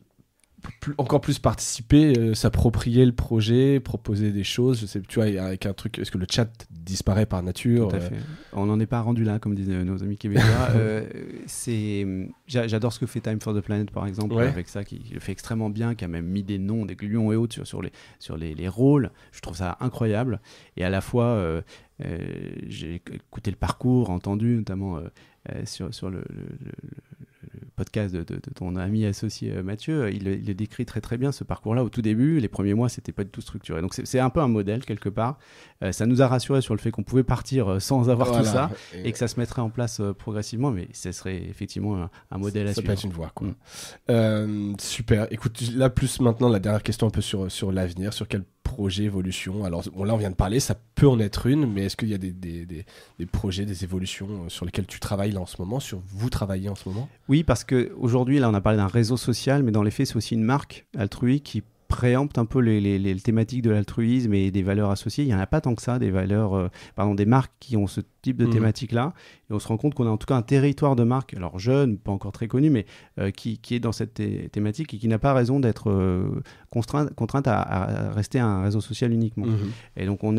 encore plus participer, s'approprier le projet, proposer des choses. Je sais, tu vois, avec un truc, est-ce que le chat disparaît par nature? Tout à fait. On n'en est pas rendu là, comme disaient nos amis québécois. J'adore ce que fait Time for the Planet, par exemple, avec ça, qui le fait extrêmement bien, qui a même mis des noms, des lions et autres sur les rôles. Je trouve ça incroyable. Et à la fois, j'ai écouté le parcours, entendu notamment sur le podcast de ton ami associé Mathieu, il le décrit très très bien, ce parcours-là. Au tout début, les premiers mois, c'était pas du tout structuré. Donc c'est un peu un modèle quelque part. Ça nous a rassuré sur le fait qu'on pouvait partir sans avoir tout ça et que ça se mettrait en place progressivement, mais ce serait effectivement un modèle à suivre. Ça peut être une voie, quoi. Super. Écoute, là plus maintenant, la dernière question un peu sur l'avenir, sur quel projet, évolution. Alors là, on vient de parler, ça peut en être une, mais est-ce qu'il y a des projets, des évolutions sur lesquelles tu travailles là en ce moment, vous travaillez en ce moment? Oui, parce qu'aujourd'hui, là, on a parlé d'un réseau social, mais dans les faits, c'est aussi une marque Altrui qui préempte un peu les thématiques de l'altruisme et des valeurs associées. Il n'y en a pas tant que ça, des marques qui ont ce type de thématique-là. Et on se rend compte qu'on a en tout cas un territoire de marque, alors jeune, pas encore très connu, mais qui est dans cette thématique et qui n'a pas raison d'être contrainte à rester un réseau social uniquement. Et donc on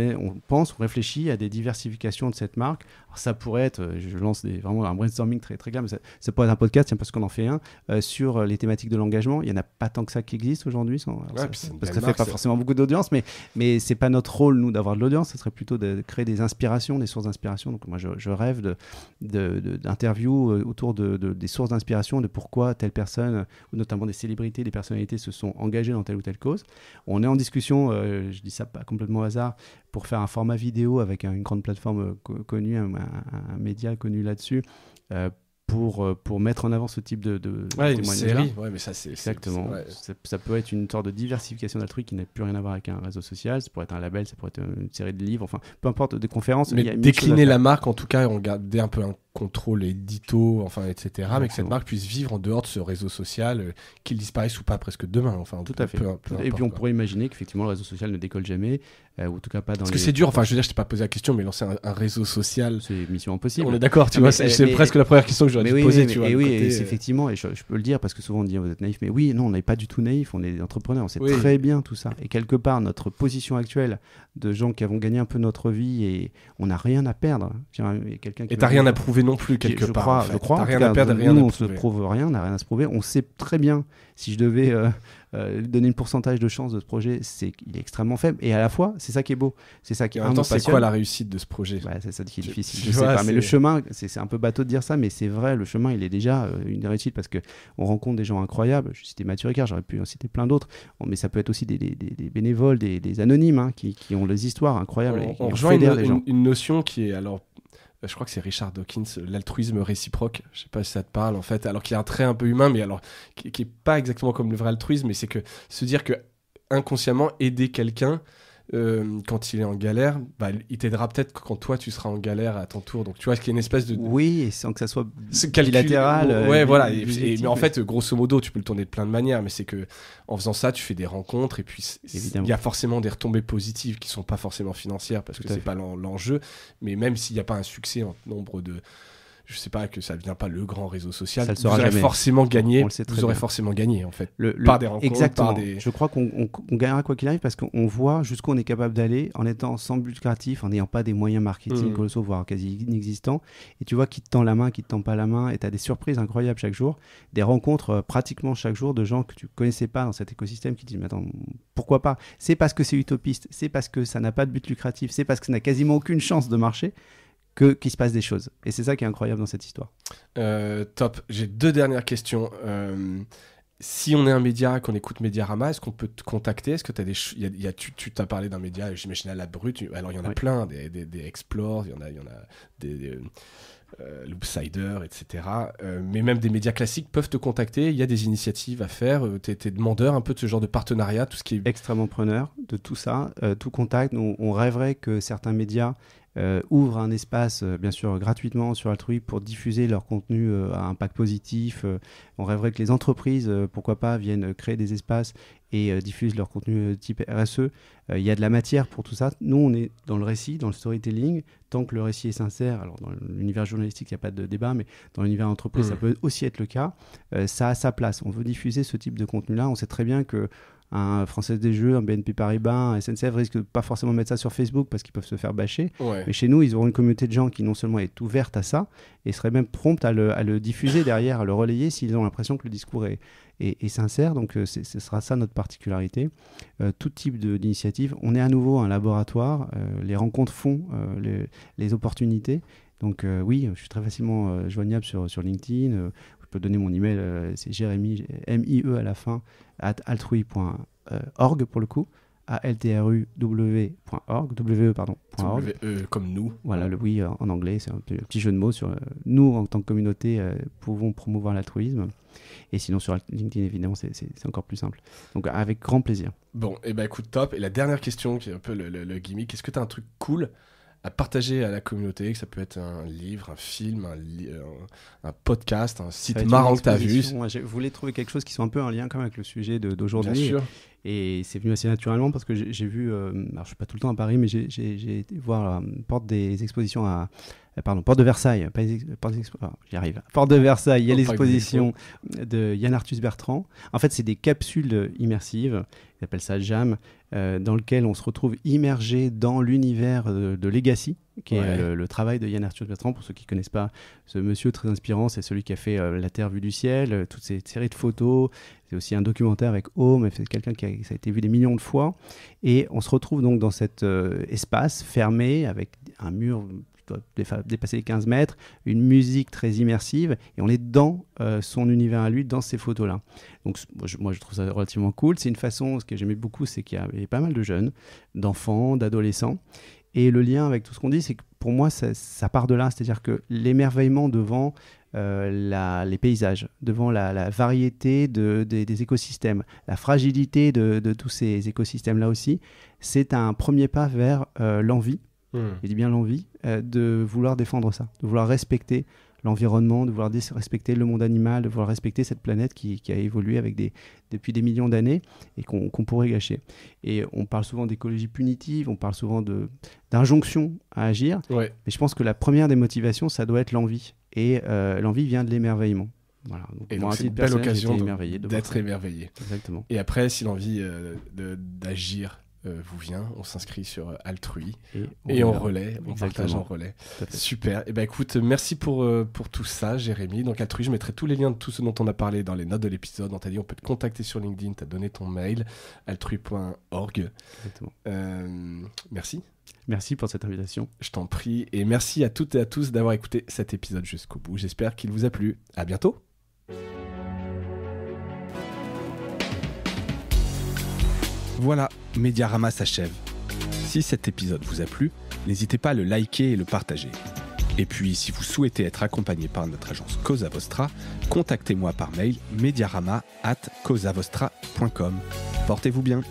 réfléchit à des diversifications de cette marque. Alors ça pourrait être, je lance vraiment un brainstorming très, très clair, mais ça pourrait être un podcast, tiens, parce qu'on en fait un, sur les thématiques de l'engagement. Il n'y en a pas tant que ça qui existe aujourd'hui, parce que ça ne fait pas forcément beaucoup d'audience, mais ce n'est pas notre rôle, nous, d'avoir de l'audience. Ce serait plutôt de créer des inspirations, des sources d'inspiration. Donc moi, je rêve d'interviews autour des sources d'inspiration, de pourquoi telle personne, ou notamment des célébrités, des personnalités se sont engagées dans telle ou telle cause. On est en discussion, je dis ça pas complètement au hasard, pour faire un format vidéo avec une grande plateforme connue, un média connu là-dessus, pour mettre en avant ce type de une série. Ouais, mais ça, c'est exactement. Ça peut être une sorte de diversification d'Altrui qui n'a plus rien à voir avec un réseau social. Ça pourrait être un label, ça pourrait être une série de livres, enfin, peu importe, des conférences. Mais décliner la marque, en tout cas, on garder un peu un contrôle édito, enfin, etc. Exactement. Mais que cette marque puisse vivre en dehors de ce réseau social, qu'il disparaisse ou pas presque demain. Enfin, tout à fait. Et puis on pourrait imaginer qu'effectivement le réseau social ne décolle jamais, ou en tout cas pas dans. Parce que c'est dur. Enfin, je veux dire, je t'ai pas posé la question, mais lancer un réseau social, c'est mission impossible. On est d'accord, tu vois. C'est presque la première question que j'aurais dû te poser, tu vois. Oui, effectivement, et je peux le dire parce que souvent on dit vous êtes naïf, mais oui, non, on n'est pas du tout naïf. On est entrepreneurs, on sait très bien tout ça. Et quelque part, notre position actuelle de gens qui avons gagné un peu notre vie et on n'a rien à perdre. Et t'as rien à prouver non plus quelque part. Je crois. T'as rien à perdre, rien à prouver. On se prouve rien, on n'a rien à se prouver. On sait très bien, si je devais donner un pourcentage de chance de ce projet, il est extrêmement faible. Et à la fois, c'est ça qui est beau. C'est ça qui est. En même temps, c'est quoi la réussite de ce projet? C'est ça qui est difficile. Je sais pas. Mais le chemin, c'est un peu bateau de dire ça, mais c'est vrai. Le chemin, il est déjà une réussite parce que on rencontre des gens incroyables. Je citais Mathieu Ricard, j'aurais pu en citer plein d'autres. Mais ça peut être aussi des bénévoles, des anonymes qui ont des histoires incroyables. On rejoint une notion qui est alors. Je crois que c'est Richard Dawkins, l'altruisme réciproque. Je sais pas si ça te parle en fait, alors qu'il y a un trait un peu humain, mais alors qui est pas exactement comme le vrai altruisme, mais c'est que se dire que inconsciemment aider quelqu'un quand il est en galère, il t'aidera peut-être quand toi tu seras en galère à ton tour. Donc tu vois, ce qui est une espèce de oui, sans que ça soit bilatéral. Voilà. Mais en fait, grosso modo, tu peux le tourner de plein de manières, mais c'est que en faisant ça, tu fais des rencontres et puis il y a forcément des retombées positives qui sont pas forcément financières parce que c'est pas l'enjeu. Mais même s'il n'y a pas un succès en nombre de je sais pas, que ça vient pas le grand réseau social, vous aurez forcément gagné. Vous aurez forcément gagné en fait. Par des rencontres, exactement. Je crois qu'on gagnera quoi qu'il arrive parce qu'on voit jusqu'où on est capable d'aller en étant sans but lucratif, en n'ayant pas des moyens marketing colossaux, voire quasi inexistants. Et tu vois qui te tend la main, qui te tend pas la main, et tu as des surprises incroyables chaque jour, des rencontres pratiquement chaque jour de gens que tu connaissais pas dans cet écosystème qui te disent mais attends, pourquoi pas? C'est parce que c'est utopiste, c'est parce que ça n'a pas de but lucratif, c'est parce que ça n'a quasiment aucune chance de marcher qu'il se passe des choses. Et c'est ça qui est incroyable dans cette histoire. Top. J'ai 2 dernières questions. si on est un média, qu'on écoute Mediarama, est-ce qu'on peut te contacter? Est-ce que tu as tu t'as parlé d'un média, j'imagine à la brute, alors il y en a plein, des Explore, il y en a des Loopsider, etc. Mais même des médias classiques peuvent te contacter, il y a des initiatives à faire, t'es demandeur un peu de ce genre de partenariat, tout ce qui est... Extrêmement preneur de tout ça, tout contact. On rêverait que certains médias ouvrent un espace, bien sûr gratuitement sur Altrui pour diffuser leur contenu à impact positif. On rêverait que les entreprises, pourquoi pas, viennent créer des espaces et diffusent leur contenu type RSE. Il y a de la matière pour tout ça. Nous, on est dans le récit, dans le storytelling. Tant que le récit est sincère, alors dans l'univers journalistique, il n'y a pas de débat, mais dans l'univers entreprise, ça peut aussi être le cas. Ça a sa place. On veut diffuser ce type de contenu-là. On sait très bien que un Française des Jeux, un BNP Paribas, un SNCF risquent de pas forcément mettre ça sur Facebook parce qu'ils peuvent se faire bâcher. Ouais. Mais chez nous, ils auront une communauté de gens qui non seulement est ouverte à ça, et seraient même promptes à le diffuser derrière, à le relayer s'ils ont l'impression que le discours est sincère. Donc ce sera ça notre particularité. Tout type d'initiative. On est à nouveau un laboratoire. Les rencontres font les opportunités. Donc oui, je suis très facilement joignable sur LinkedIn. Je peux donner mon email, c'est Jérémy, MIE à la fin, @altrui.org pour le coup, ALTRUW.org, .org. Comme nous. Voilà, le oui en anglais, c'est un petit jeu de mots sur nous en tant que communauté pouvons promouvoir l'altruisme. Et sinon sur LinkedIn évidemment c'est encore plus simple. Donc avec grand plaisir. Bon, et ben écoute, top. Et la dernière question qui est un peu le gimmick, est-ce que tu as un truc cool à partager à la communauté, que ça peut être un livre, un film, un podcast, un site marrant que tu as vu? Je voulais trouver quelque chose qui soit un peu en lien quand même avec le sujet d'aujourd'hui. Bien sûr. Et c'est venu assez naturellement parce que j'ai vu, alors je suis pas tout le temps à Paris, mais j'ai été voir Porte des Expositions Porte de Versailles, j'y arrive. Porte de Versailles, il y a l'exposition de Yann Arthus Bertrand. En fait, c'est des capsules immersives, ils appellent ça Jam, dans lequel on se retrouve immergé dans l'univers de Legacy, qui est le travail de Yann Arthus Bertrand. Pour ceux qui ne connaissent pas ce monsieur très inspirant, c'est celui qui a fait La Terre vue du ciel, toutes ces séries de photos. C'est aussi un documentaire avec Home, c'est quelqu'un ça a été vu des millions de fois. Et on se retrouve donc dans cet espace fermé avec un mur qui doit dépasser les 15 mètres, une musique très immersive, et on est dans son univers à lui, dans ces photos-là. Donc moi je trouve ça relativement cool. C'est une façon, ce que j'aimais beaucoup, c'est qu'il y avait pas mal de jeunes, d'enfants, d'adolescents. Et le lien avec tout ce qu'on dit, c'est que pour moi, ça part de là. C'est-à-dire que l'émerveillement devant les paysages, devant la variété des écosystèmes, la fragilité de tous ces écosystèmes-là aussi, c'est un premier pas vers l'envie, je dis bien l'envie, de vouloir défendre ça, de vouloir respecter l'environnement, de vouloir respecter le monde animal, de vouloir respecter cette planète qui a évolué depuis des millions d'années et qu'on pourrait gâcher. Et on parle souvent d'écologie punitive, on parle souvent d'injonction à agir, mais je pense que la première des motivations, ça doit être l'envie. Et l'envie vient de l'émerveillement. Voilà. Donc c'est une belle occasion d'être émerveillé. Exactement. Et après, si l'envie d'agir vous vient, on s'inscrit sur Altrui et on relaie, on partage en relais. Super. Et ben écoute, merci pour tout ça, Jérémy. Donc Altrui, je mettrai tous les liens de tout ce dont on a parlé dans les notes de l'épisode. On t'a dit, on peut te contacter sur LinkedIn, t'as donné ton mail, altrui.org. Exactement. Merci. Merci pour cette invitation. Je t'en prie. Et merci à toutes et à tous d'avoir écouté cet épisode jusqu'au bout. J'espère qu'il vous a plu. À bientôt. Voilà, Mediarama s'achève. Si cet épisode vous a plu, n'hésitez pas à le liker et le partager. Et puis, si vous souhaitez être accompagné par notre agence Cosa Vostra, contactez-moi par mail mediarama@cosavostra.com. Portez-vous bien.